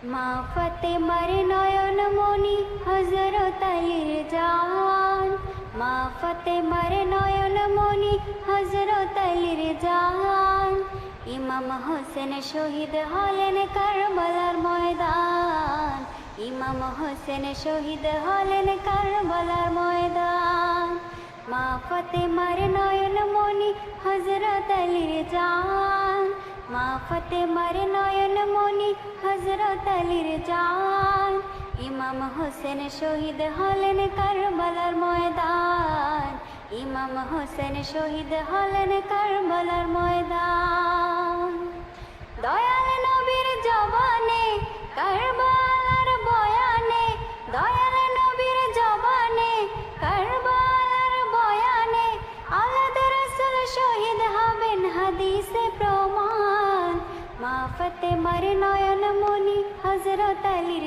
মা ফাতেমার নয়ন মনি হযরত আলীর জান, মা ফাতেমার নয়ন মনি হযরত আলীর জান। ইমাম হোসেন শহীদ হলেন কারবালার ময়দান, ইমাম হোসেন শহীদ হলেন কারবালার ময়দান। মা ফাতেমার নয়ন মনি হযরত আলীর জান, মা ফাতেমার নয়ন মনি হযরত আলীর জান। ইমাম হোসেন শহীদ হলেন কারবালার ময়দান, ইমাম হোসেন শহীদ হলেন কারবালার ময়দান। দয়াল নবীর জবানে কারবালার বয়ানে, দয়াল নবীর জবানে কারবালার বয়ানে আওলাদ রাসূল শহীদ হবেন হাদিসে প্রমাণ। মা ফাতেমার নয়ন মনি হযরত আলীর